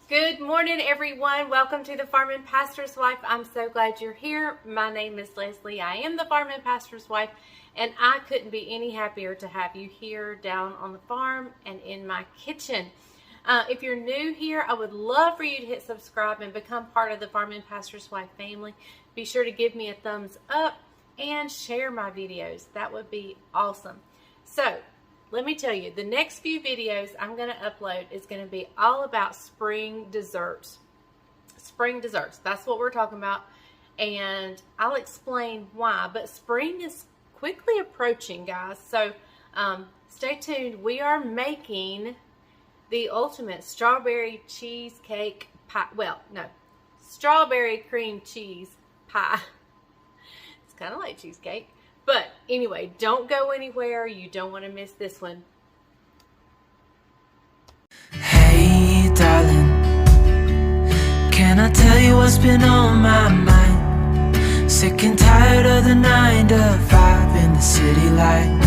Good morning, everyone. Welcome to the Farm and Pastor's Wife. I'm so glad you're here. My name is Leslie. I am the Farm and Pastor's Wife, and I couldn't be any happier to have you here down on the farm and in my kitchen. If you're new here, I would love for you to hit subscribe and become part of the Farm and Pastor's Wife family. Be sure to give me a thumbs up and share my videos. That would be awesome. So, let me tell you, the next few videos I'm going to upload is going to be all about spring desserts. Spring desserts, that's what we're talking about. And I'll explain why. But spring is quickly approaching, guys. So stay tuned. We are making the ultimate strawberry cheesecake pie. Well, no, strawberry cream cheese pie. It's kind of like cheesecake. But anyway, don't go anywhere. You don't want to miss this one. Hey, darling, can I tell you what's been on my mind? Sick and tired of the 9 to 5 in the city life.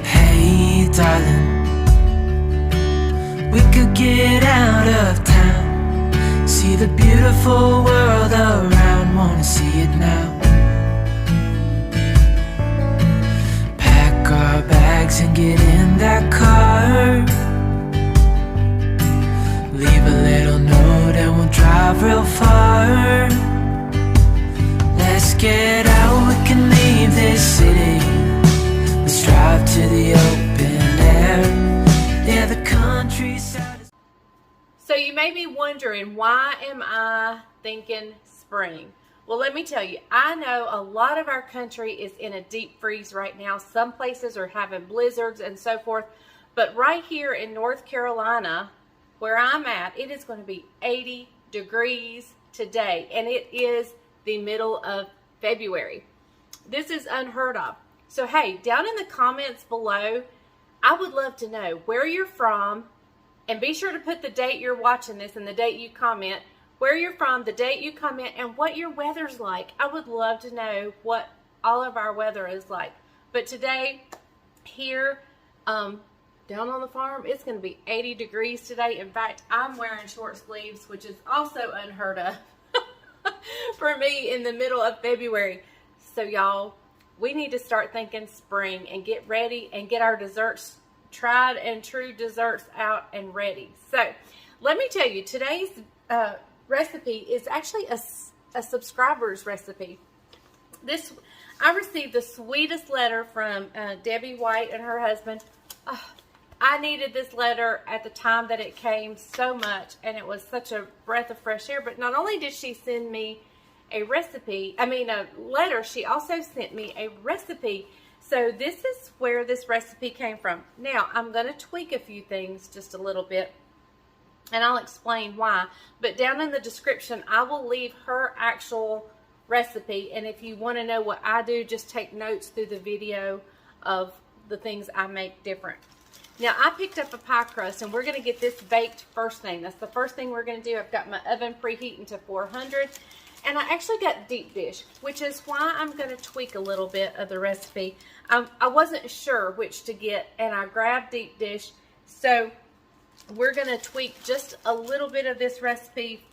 Hey, darling, we could get out of town, see the beautiful world around. Wanna see it now. Pack our bags and get in that car. Leave a little note and we'll drive real far. Let's get out, we can leave this city. Let's drive to the open air. Yeah, the countryside is... So you may be wondering, why am I thinking spring? Well, let me tell you, I know a lot of our country is in a deep freeze right now. Some places are having blizzards and so forth. But right here in North Carolina, where I'm at, it is going to be 80 degrees today. And it is the middle of February. This is unheard of. So, hey, down in the comments below, I would love to know where you're from. And be sure to put the date you're watching this and the date you comment. Where you're from, the date you comment, and what your weather's like. I would love to know what all of our weather is like. But today, here, down on the farm, it's going to be 80 degrees today. In fact, I'm wearing short sleeves, which is also unheard of for me in the middle of February. So, y'all, we need to start thinking spring and get ready and get our desserts, tried and true desserts out and ready. So, let me tell you, today's recipe is actually a subscriber's recipe. I received the sweetest letter from Debbie White and her husband. I needed this letter at the time that it came so much, and it was such a breath of fresh air. But not only did she send me a letter, she also sent me a recipe. So this is where this recipe came from. Now, I'm going to tweak a few things just a little bit, and I'll explain why. But down in the description, I will leave her actual recipe. And if you want to know what I do, just take notes through the video of the things I make different. Now, I picked up a pie crust, and we're going to get this baked first thing. That's the first thing we're going to do. I've got my oven preheating to 400. And I actually got deep dish, which is why I'm going to tweak a little bit of the recipe. I wasn't sure which to get, and I grabbed deep dish. So we're going to tweak just a little bit of this recipe,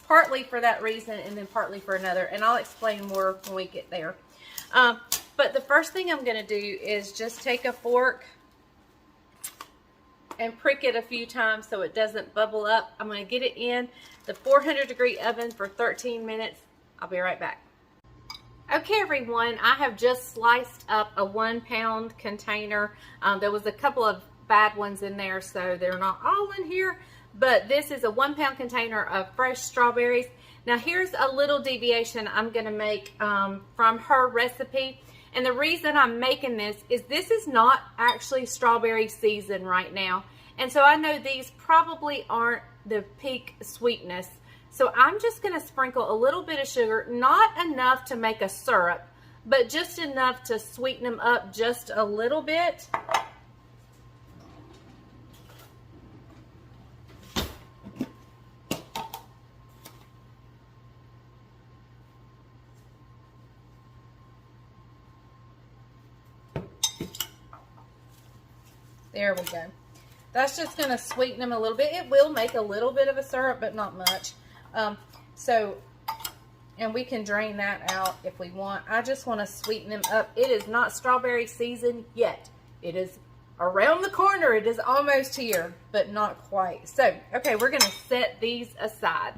partly for that reason and then partly for another. And I'll explain more when we get there. But the first thing I'm going to do is just take a fork and prick it a few times so it doesn't bubble up. I'm going to get it in the 400-degree oven for 13 minutes. I'll be right back. Okay, everyone, I have just sliced up a 1-pound container. There was a couple of bad ones in there, so they're not all in here, but this is a 1-pound container of fresh strawberries. Now here's a little deviation I'm going to make from her recipe, and the reason I'm making this is not actually strawberry season right now, and so I know these probably aren't the peak sweetness, so I'm just going to sprinkle a little bit of sugar, not enough to make a syrup, but just enough to sweeten them up just a little bit. There we go. that's just going to sweeten them a little bit. It will make a little bit of a syrup, but not much. And we can drain that out if we want. I just want to sweeten them up. It is not strawberry season yet. It is around the corner. It is almost here, but not quite. So, okay, we're going to set these aside.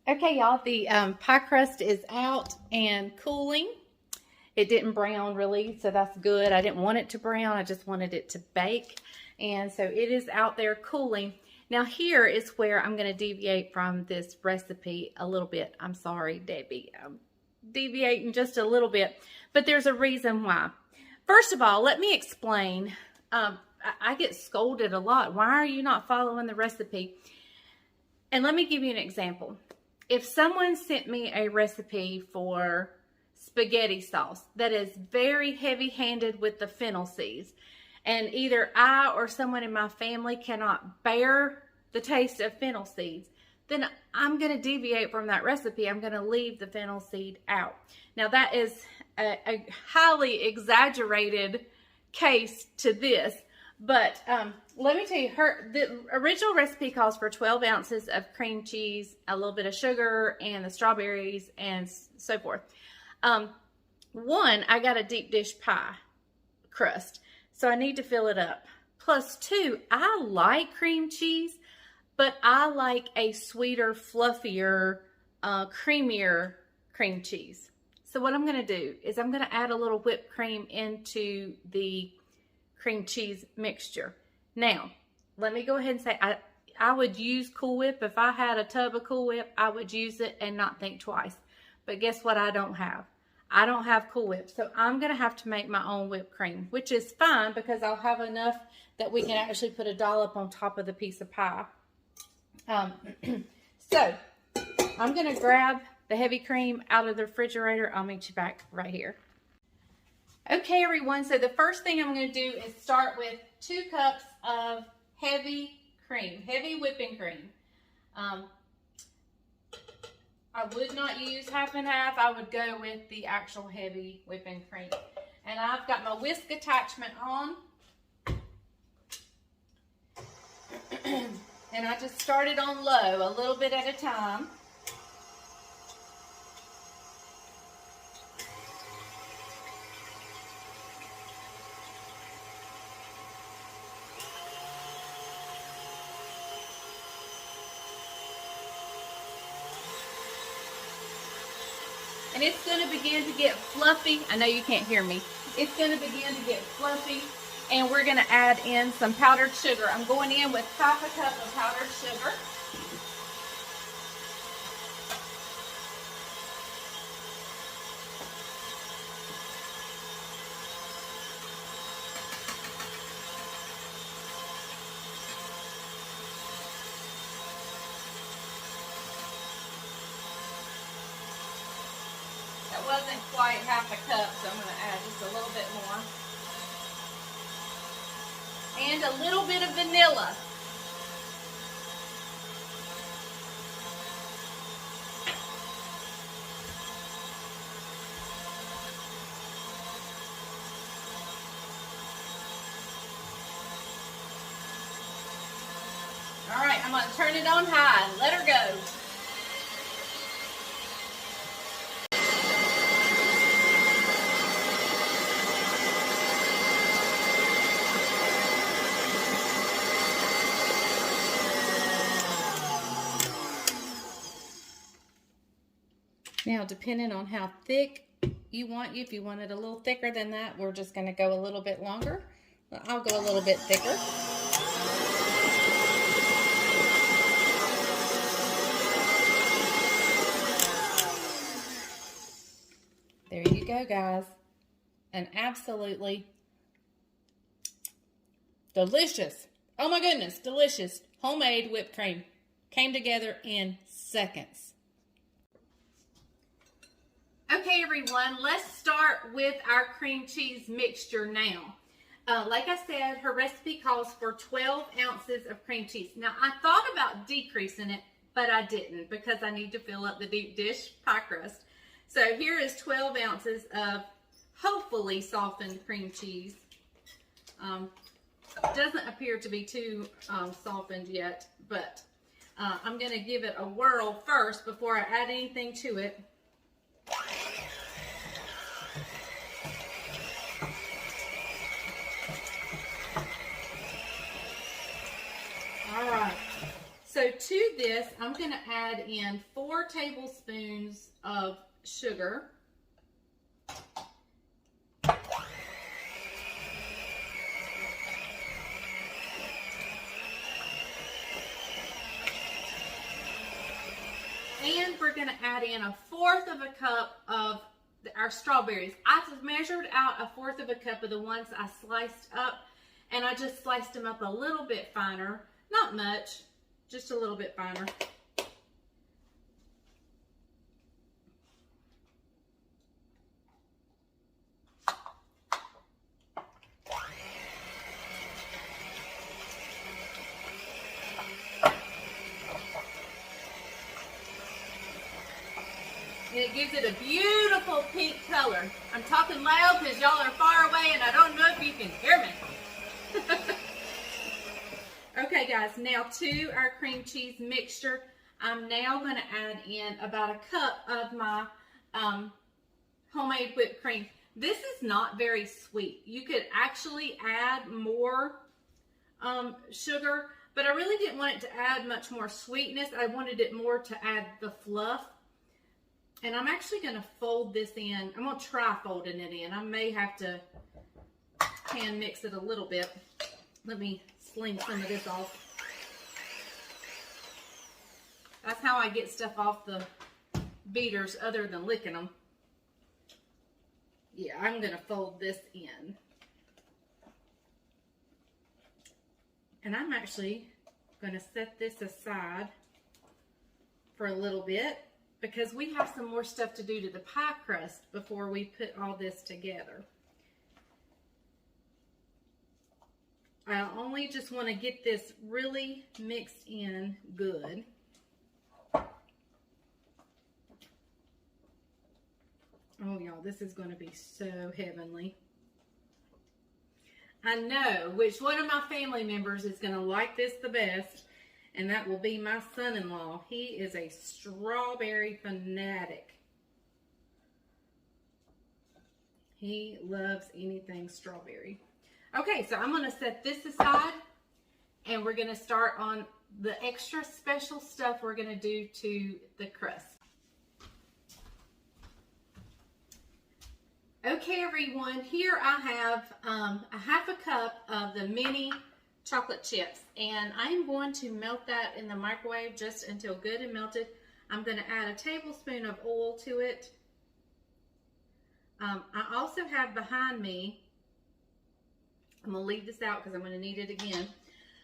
Okay, y'all, the pie crust is out and cooling. It didn't brown really, so that's good. I didn't want it to brown. I just wanted it to bake. And so it is out there cooling. Now here is where I'm going to deviate from this recipe a little bit. I'm sorry, Debbie. I'm deviating just a little bit, but there's a reason why. First of all, let me explain. I get scolded a lot. Why are you not following the recipe? And let me give you an example. If someone sent me a recipe for spaghetti sauce that is very heavy-handed with the fennel seeds, and either I or someone in my family cannot bear the taste of fennel seeds, then I'm going to deviate from that recipe. I'm going to leave the fennel seed out. Now that is a highly exaggerated case to this, but let me tell you, the original recipe calls for 12 ounces of cream cheese, a little bit of sugar, and the strawberries, and so forth. One, I got a deep dish pie crust, so I need to fill it up. Plus two, I like cream cheese, but I like a sweeter, fluffier, creamier cream cheese. So what I'm going to do is I'm going to add a little whipped cream into the cream cheese mixture. Now, let me go ahead and say I would use Cool Whip. If I had a tub of Cool Whip, I would use it and not think twice. But guess what I don't have? I don't have Cool Whip, so I'm going to have to make my own whipped cream, which is fine because I'll have enough that we can actually put a dollop on top of the piece of pie. So, I'm going to grab the heavy cream out of the refrigerator. I'll meet you back right here. Okay, everyone, so the first thing I'm going to do is start with 2 cups of heavy cream, heavy whipping cream. I would not use half and half. I would go with the actual heavy whipping cream. And I've got my whisk attachment on. And I just started on low, a little bit at a time. And it's going to begin to get fluffy. I know you can't hear me. It's going to begin to get fluffy. And we're going to add in some powdered sugar. I'm going in with half a cup of powdered sugar. That wasn't quite half a cup, so I'm going to add just a little bit more. And a little bit of vanilla. All right, I'm going to turn it on high and let her go. Now, depending on how thick you want, if you want it a little thicker than that, we're just going to go a little bit longer. I'll go a little bit thicker. There you go, guys. And absolutely delicious. Oh my goodness, delicious homemade whipped cream. Came together in seconds. Okay, everyone, let's start with our cream cheese mixture now. Like I said, her recipe calls for 12 ounces of cream cheese. Now, I thought about decreasing it, but I didn't because I need to fill up the deep dish pie crust. So here is 12 ounces of hopefully softened cream cheese. Doesn't appear to be too softened yet, but I'm going to give it a whirl first before I add anything to it. All right, so to this, I'm going to add in 4 tablespoons of sugar. And we're going to add in 1/4 of a cup of our strawberries. I measured out 1/4 of a cup of the ones I sliced up, and I just sliced them up a little bit finer. Not much, just a little bit finer. And it gives it a beautiful pink color. I'm talking loud because y'all are far away and I don't know if you can hear me. Okay guys, now to our cream cheese mixture, I'm now going to add in about 1 cup of my homemade whipped cream. This is not very sweet. You could actually add more sugar, but I really didn't want it to add much more sweetness. I wanted it more to add the fluff. And I'm actually going to fold this in. I'm going to try folding it in. I may have to hand mix it a little bit. Let me sling some of this off. That's how I get stuff off the beaters other than licking them. Yeah, I'm going to fold this in. And I'm actually going to set this aside for a little bit, because we have some more stuff to do to the pie crust before we put all this together. I only just want to get this really mixed in good. Oh y'all, this is going to be so heavenly. I know which one of my family members is going to like this the best. And that will be my son-in-law. He is a strawberry fanatic. He loves anything strawberry. Okay, so I'm going to set this aside. And we're going to start on the extra special stuff we're going to do to the crust. Okay, everyone. Here I have 1/2 cup of the mini chocolate chips, and I'm going to melt that in the microwave just until good and melted. I'm going to add 1 tablespoon of oil to it. I also have behind me, I'm going to leave this out because I'm going to need it again.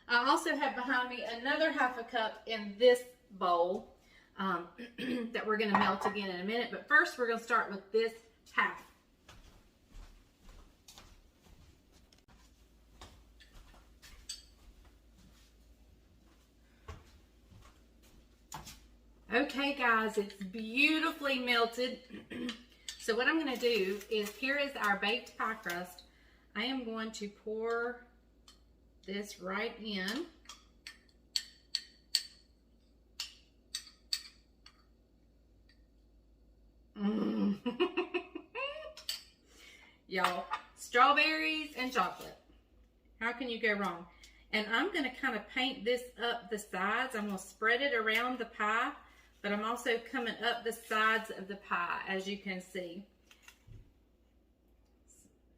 I also have behind me another 1/2 cup in this bowl that we're going to melt again in a minute. But first we're going to start with this half. Okay guys, it's beautifully melted. So what I'm going to do is, here is our baked pie crust. I am going to pour this right in. Y'all, strawberries and chocolate. How can you go wrong? And I'm going to kind of paint this up the sides. I'm going to spread it around the pie, but I'm also coming up the sides of the pie, as you can see.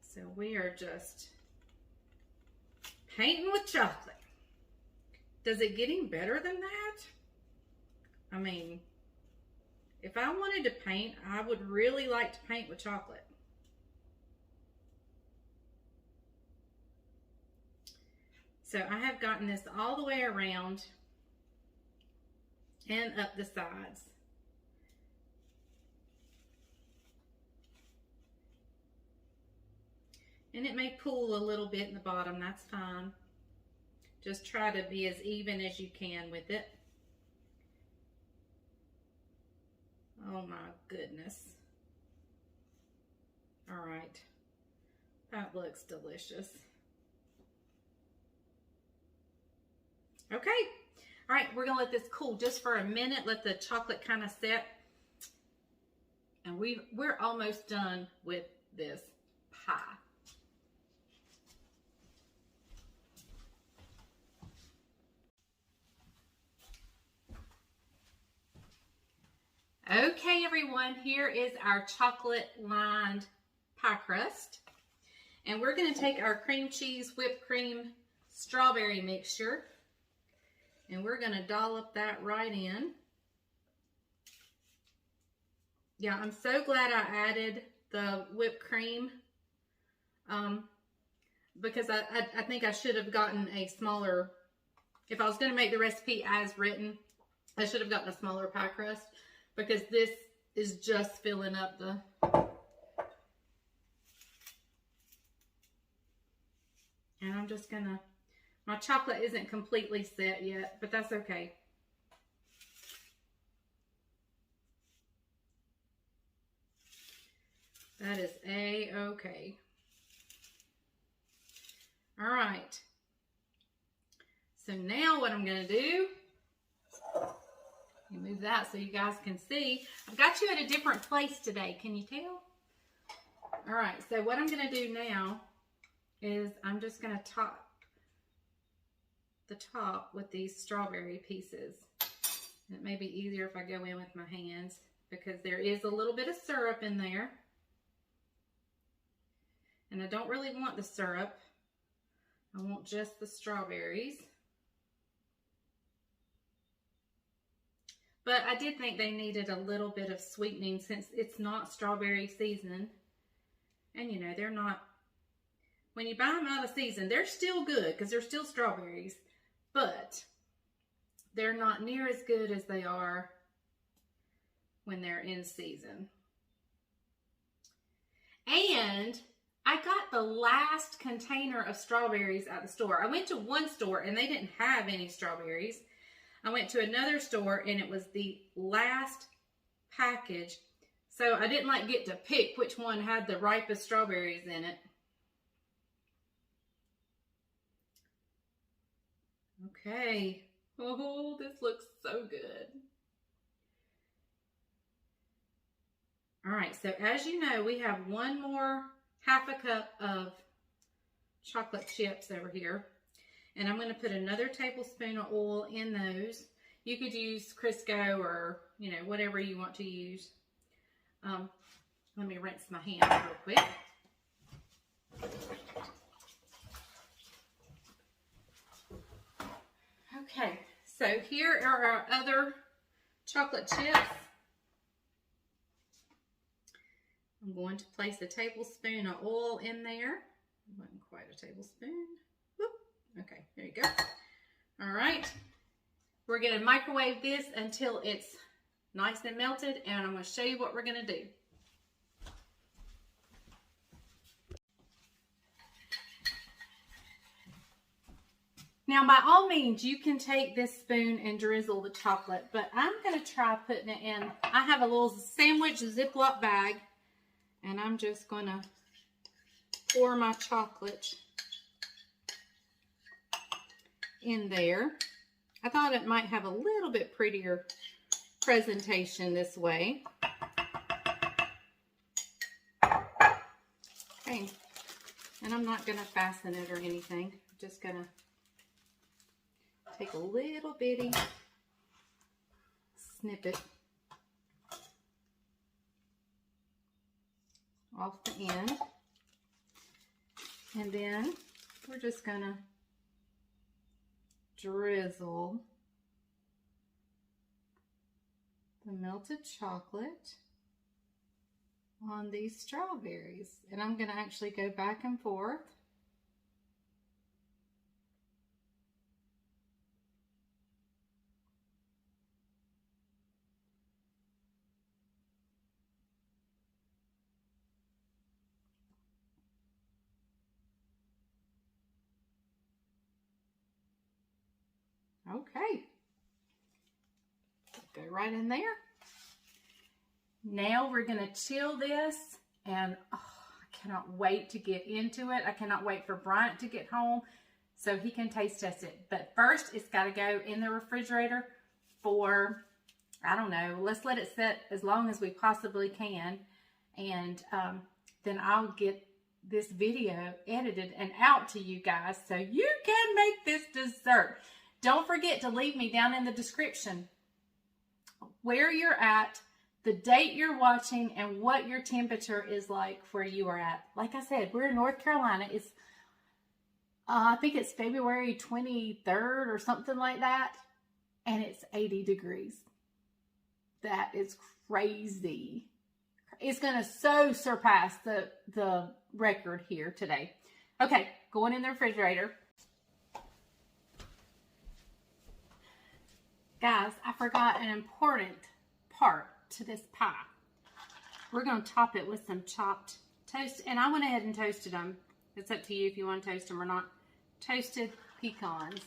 So we are just painting with chocolate. Does it get any better than that? I mean, if I wanted to paint, I would really like to paint with chocolate. So I have gotten this all the way around and up the sides. And it may pool a little bit in the bottom, that's fine. Just try to be as even as you can with it. Oh my goodness. All right, that looks delicious. Okay. All right, we're gonna let this cool just for a minute, let the chocolate kind of set. And we're almost done with this pie. Okay, everyone, here is our chocolate lined pie crust. And we're gonna take our cream cheese, whipped cream, strawberry mixture, and we're gonna dollop that right in. Yeah, I'm so glad I added the whipped cream because I think I should have gotten a smaller, if I was going to make the recipe as written, I should have gotten a smaller pie crust because this is just filling up the... And I'm just going to, my chocolate isn't completely set yet, but that's okay. That is A-okay. All right. So now what I'm going to do, you move that so you guys can see. I've got you at a different place today. Can you tell? All right. So what I'm going to do now is I'm just going to top the top with these strawberry pieces. And it may be easier if I go in with my hands because there is a little bit of syrup in there. And I don't really want the syrup. I want just the strawberries. But I did think they needed a little bit of sweetening since it's not strawberry season. And you know, they're not, when you buy them out of season, they're still good because they're still strawberries. But they're not near as good as they are when they're in season. And I got the last container of strawberries at the store. I went to one store and they didn't have any strawberries. I went to another store and it was the last package. So I didn't get to pick which one had the ripest strawberries in it. Okay. Oh, this looks so good. All right, so as you know, we have one more half a cup of chocolate chips over here. And I'm going to put another tablespoon of oil in those. You could use Crisco or, you know, whatever you want to use. Let me rinse my hands real quick. Okay, so here are our other chocolate chips. I'm going to place a tablespoon of oil in there. Wasn't quite a tablespoon. Whoop. Okay, there you go. All right. We're going to microwave this until it's nice and melted, and I'm going to show you what we're going to do. Now, by all means, you can take this spoon and drizzle the chocolate, but I'm going to try putting it in. I have a little sandwich Ziploc bag, and I'm just going to pour my chocolate in there. I thought it might have a little bit prettier presentation this way. Okay, and I'm not going to fasten it or anything. I'm just going to take a little bitty snippet off the end, and then we're just going to drizzle the melted chocolate on these strawberries. And I'm going to actually go back and forth. Okay, go right in there. Now we're going to chill this, and I cannot wait to get into it. I cannot wait for Bryant to get home so he can taste test it. But first, it's got to go in the refrigerator for, I don't know, let's let it sit as long as we possibly can. And then I'll get this video edited and out to you guys so you can make this dessert. Don't forget to leave me down in the description where you're at, the date you're watching, and what your temperature is like where you are at. Like I said, we're in North Carolina. It's I think it's February 23rd or something like that, and it's 80 degrees. That is crazy. It's going to so surpass the record here today. Okay, going in the refrigerator. Guys, I forgot an important part to this pie. We're going to top it with some chopped toast, and I went ahead and toasted them. It's up to you if you want to toast them or not. Toasted pecans.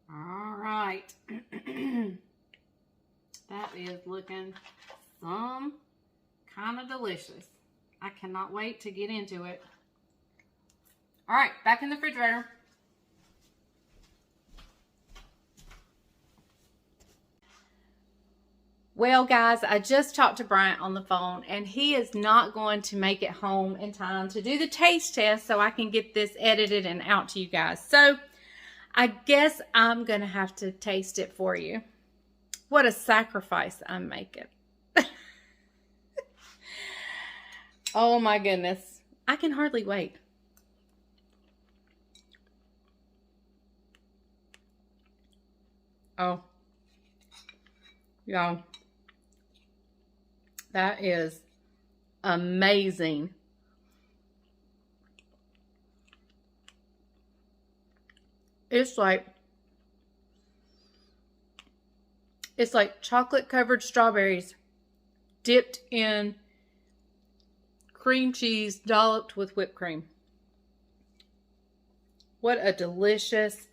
All right. That is looking some kind of delicious. I cannot wait to get into it. All right, back in the refrigerator. Well, guys, I just talked to Bryant on the phone, and he is not going to make it home in time to do the taste test so I can get this edited and out to you guys. So I guess I'm going to have to taste it for you. What a sacrifice I'm making. Oh my goodness. I can hardly wait. Oh. Y'all. That is amazing. It's like chocolate covered strawberries dipped in cream cheese dolloped with whipped cream. What a delicious,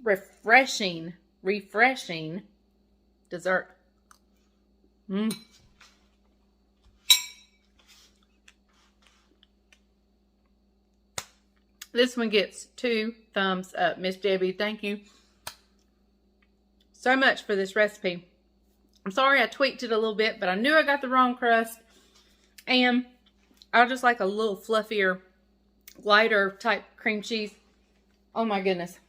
refreshing dessert. This one gets 2 thumbs up, Miss Debbie. Thank you so much for this recipe. I'm sorry I tweaked it a little bit, but I knew I got the wrong crust. And I just like a little fluffier, lighter type cream cheese. Oh my goodness.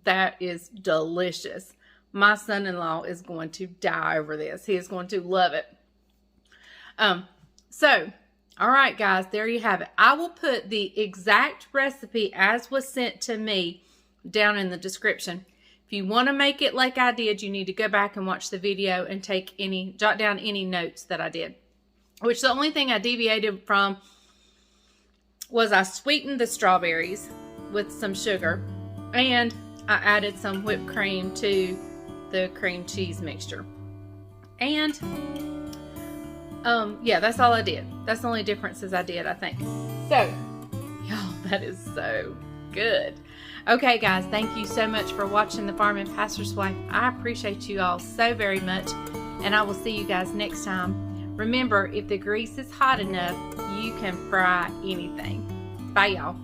That is delicious. My son-in-law is going to die over this. He is going to love it. So, all right, guys, there you have it. I will put the exact recipe as was sent to me down in the description. If you want to make it like I did, you need to go back and watch the video and jot down any notes that I did. Which the only thing I deviated from was I sweetened the strawberries with some sugar, and I added some whipped cream to the cream cheese mixture. And yeah, that's all I did. That's the only differences I did, I think. So, y'all, that is so good. Okay, guys, thank you so much for watching The Farming Pastor's Wife. I appreciate you all so very much, and I will see you guys next time. Remember, if the grease is hot enough, you can fry anything. Bye, y'all.